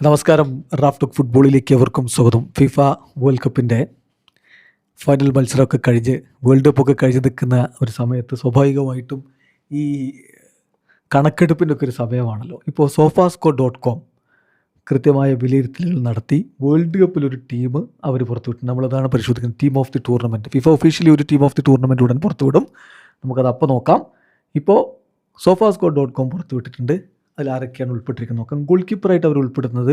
നമസ്കാരം. Raf talk ഫുട്ബോളിലേക്ക് എവർക്കും സ്വാഗതം. ഫിഫ വേൾഡ് കപ്പിൻ്റെ ഫൈനൽ മത്സരമൊക്കെ കഴിഞ്ഞ് വേൾഡ് കപ്പൊക്കെ കഴിഞ്ഞ് നിൽക്കുന്ന ഒരു സമയത്ത് സ്വാഭാവികമായിട്ടും ഈ കണക്കെടുപ്പിൻ്റെ ഒക്കെ ഒരു സമയമാണല്ലോ. ഇപ്പോൾ sofascore.com കൃത്യമായ വിലയിരുത്തലുകൾ നടത്തി വേൾഡ് കപ്പിലൊരു ടീം അവർ പുറത്തുവിട്ടു. നമ്മളതാണ് പരിശോധിക്കുന്നത്. Team of the tournament. FIFA officially ഒരു ടീം ഓഫ് ദി ടൂർണമെൻറ്റ് ഉടൻ പുറത്തുവിടും. നമുക്കത് അപ്പോൾ നോക്കാം. ഇപ്പോൾ sofascore.com പുറത്തുവിട്ടിട്ടുണ്ട്. അതിൽ ആരൊക്കെയാണ് ഉൾപ്പെട്ടിരിക്കുന്നത് നോക്കാം. ഗോൾ കീപ്പറായിട്ട് അവർ ഉൾപ്പെടുന്നത്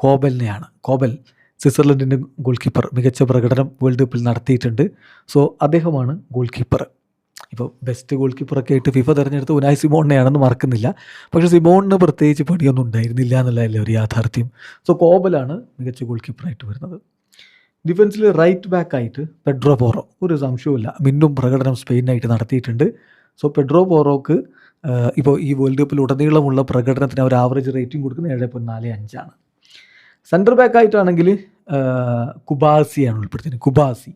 കോബലിനെയാണ്. കോബൽ സ്വിറ്റ്സർലൻഡിൻ്റെ ഗോൾ കീപ്പർ, മികച്ച പ്രകടനം വേൾഡ് കപ്പിൽ നടത്തിയിട്ടുണ്ട്. സോ അദ്ദേഹമാണ് ഗോൾ കീപ്പർ. ഇപ്പോൾ ബെസ്റ്റ് ഗോൾ കീപ്പറൊക്കെ ആയിട്ട് ഫിഫ തിരഞ്ഞെടുത്ത് ഉനായ് സിമോണിനെയാണെന്ന് മറക്കുന്നില്ല. പക്ഷേ സിമോണിന് പ്രത്യേകിച്ച് പണിയൊന്നും ഉണ്ടായിരുന്നില്ല എന്നുള്ളതല്ലേ ഒരു യാഥാർത്ഥ്യം. സോ കോബലാണ് മികച്ച ഗോൾ കീപ്പറായിട്ട് വരുന്നത്. ഡിഫൻസിൽ റൈറ്റ് ബാക്കായിട്ട് പെഡ്രോ പോറോ, ഒരു സംശയവുമില്ല, മിന്നും പ്രകടനം സ്പെയിനായിട്ട് നടത്തിയിട്ടുണ്ട്. സോ പെഡ്രോ പോറോക്ക് ഇപ്പോൾ ഈ വേൾഡ് കപ്പിൽ ഉടനീളമുള്ള പ്രകടനത്തിന് അവർ ആവറേജ് റേറ്റിംഗ് കൊടുക്കുന്നത് 7.45 സെൻറ്റർ ബാക്കായിട്ടാണെങ്കിൽ കുബാസിയാണ് ഉൾപ്പെടുത്തിയത്. കുബാസി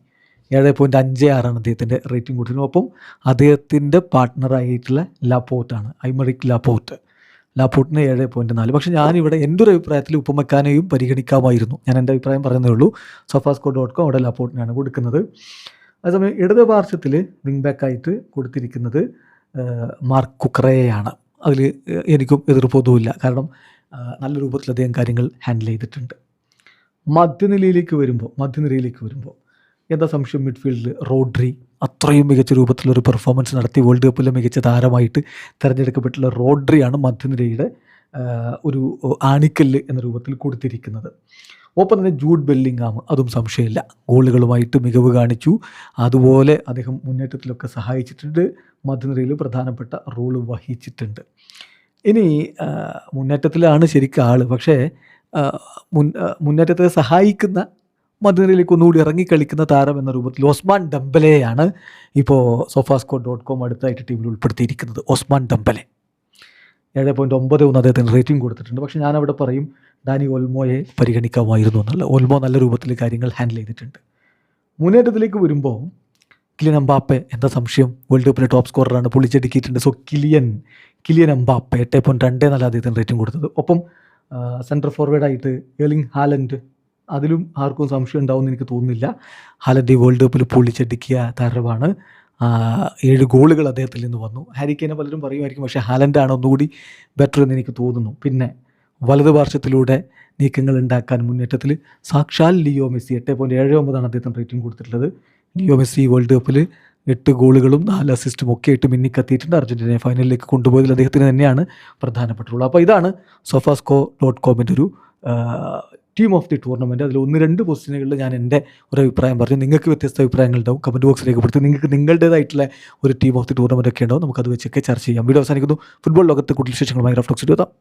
7.56 അദ്ദേഹത്തിൻ്റെ റേറ്റിംഗ് കൊടുത്തിരുന്നത്. ഒപ്പം അദ്ദേഹത്തിൻ്റെ പാർട്ട്ണറായിട്ടുള്ള ലാപ്പോർട്ടാണ്, ഐമറിക് ലാപ്പോർട്ടിന് 7.4. പക്ഷേ ഞാനിവിടെ എൻ്റെ ഒരു അഭിപ്രായത്തിൽ ഉപമക്കാനെയും പരിഗണിക്കാമായിരുന്നു. ഞാൻ എൻ്റെ അഭിപ്രായം പറയുന്നേ ഉള്ളൂ. sofascore.com അവിടെ ലാപ്പോർട്ടിനാണ് കൊടുക്കുന്നത്. അതേസമയം ഇടത് പാർശ്വത്തിൽ വിങ് ബാക്കായിട്ട് കൊടുത്തിരിക്കുന്നത് മാർക്ക് കുക്രയെയാണ്. അതിൽ എനിക്കും എതിർപ്പൊന്നുമില്ല. കാരണം നല്ല രൂപത്തിൽ അദ്ദേഹം കാര്യങ്ങൾ ഹാൻഡിൽ ചെയ്തിട്ടുണ്ട്. മധ്യനിരയിലേക്ക് വരുമ്പോൾ എന്താ സംശയം, മിഡ്ഫീൽഡിൽ റോഡ്രി അത്രയും മികച്ച രൂപത്തിലൊരു പെർഫോമൻസ് നടത്തി വേൾഡ് കപ്പിലെ മികച്ച താരമായിട്ട് തിരഞ്ഞെടുക്കപ്പെട്ടുള്ള റോഡ്രിയാണ് മധ്യനിരയുടെ ഒരു ആണിക്കല്ല് എന്ന രൂപത്തിൽ കൊടുത്തിരിക്കുന്നത്. ഒപ്പം തന്നെ ജൂഡ് ബെല്ലിംഗാം, അതും സംശയമില്ല, ഗോളുകളുമായിട്ട് മികവ് കാണിച്ചു. അതുപോലെ അദ്ദേഹം മുന്നേറ്റത്തിലൊക്കെ സഹായിച്ചിട്ടുണ്ട്. മധ്യനിരയിൽ പ്രധാനപ്പെട്ട റോള് വഹിച്ചിട്ടുണ്ട്. ഇനി മുന്നേറ്റത്തിലാണ് ശരിക്കും ആൾ, പക്ഷേ മുന്നേറ്റത്തെ സഹായിക്കുന്ന മധ്യനിരയിലേക്ക് ഒന്നുകൂടി ഇറങ്ങിക്കളിക്കുന്ന താരം എന്ന രൂപത്തിൽ ഒസ്മാൻ ഡെംബലെയാണ് ഇപ്പോൾ sofascore.com അടുത്തായിട്ട് ടീമിൽ ഉൾപ്പെടുത്തിയിരിക്കുന്നത്. ഒസ്മാൻ ഡെംബലെ 7.91 അദ്ദേഹത്തിന് റേറ്റിംഗ് കൊടുത്തിട്ടുണ്ട്. പക്ഷേ ഞാനവിടെ പറയും ഡാനി ഓൾമോയെ പരിഗണിക്കാമായിരുന്നു എന്നുള്ള. ഓൾമോ നല്ല രൂപത്തിൽ കാര്യങ്ങൾ ഹാൻഡിൽ ചെയ്തിട്ടുണ്ട്. മുന്നേറ്റത്തിലേക്ക് വരുമ്പോൾ കിലിയൻ എംബാപ്പെ, എന്താ സംശയം, വേൾഡ് കപ്പിലെ ടോപ്പ് സ്കോററാണ്, പൊളിച്ചടുക്കിയിട്ടുണ്ട്. സോ കിലിയൻ എംബാപ്പെ 8.24 അദ്ദേഹത്തിന് റേറ്റിംഗ് കൊടുത്തത്. ഒപ്പം സെൻട്രൽ ഫോർവേഡായിട്ട് എർലിംഗ് ഹാലൻഡ്, അതിലും ആർക്കും സംശയം ഉണ്ടാവുമെന്ന് എനിക്ക് തോന്നുന്നില്ല. ഹാലൻഡ് ഈ വേൾഡ് കപ്പിൽ പൊളിച്ചടുക്കിയ താരമാണ്. 7 ഗോളുകൾ അദ്ദേഹത്തിൽ നിന്ന് വന്നു. ഹാരി കെയ്നെ പലരും പറയുമായിരിക്കും, പക്ഷേ ഹാലൻഡാണ് ഒന്നുകൂടി ബെറ്റർ എന്ന് എനിക്ക് തോന്നുന്നു. പിന്നെ വലത് പാർശ്വത്തിലൂടെ നീക്കങ്ങൾ ഉണ്ടാക്കാൻ മുന്നേറ്റത്തിൽ സാക്ഷാൽ ലിയോ മെസ്സി 8.79 അദ്ദേഹത്തിന് റേറ്റിംഗ് കൊടുത്തിട്ടുള്ളത്. ലിയോ മെസ്സി വേൾഡ് കപ്പിൽ 8 ഗോളുകളും 4 അസിസ്റ്റും ഒക്കെ ആയിട്ട് മിന്നിക്കത്തിയിട്ടുണ്ട്. അർജൻറ്റീനയെ ഫൈനലിലേക്ക് കൊണ്ടുപോയതിൽ അദ്ദേഹത്തിന് തന്നെയാണ് പ്രധാനപ്പെട്ടുള്ളത്. അപ്പോൾ ഇതാണ് sofascore.comൻ്റെ ഒരു ടീം ഓഫ് ദി ടൂർണമെൻറ്റ്. അതിൽ 1-2 പൊസിഷനുകളിൽ ഞാൻ എൻ്റെ ഒരു അഭിപ്രായം പറഞ്ഞു. നിങ്ങൾക്ക് വ്യത്യസ്ത അഭിപ്രായങ്ങളുണ്ടാവും. കമൻറ്റ് ബോക്സിൽ രേഖപ്പെടുത്തി. നിങ്ങൾക്ക് നിങ്ങളുടേതായിട്ടുള്ള ഒരു ടീം ഓഫ് ദി ടൂർണമെൻറ്റ് ഒക്കെ ഉണ്ടാവും. നമുക്കത് വെച്ചൊക്കെ ചർച്ച ചെയ്യാം. വീഡിയോ അവസാനിക്കുന്നു. ഫുട്ബോൾ ലോകത്തെ കൂടുതൽ വിശേഷങ്ങളുമായി റാഫ് ടോക്സ് എത്താം.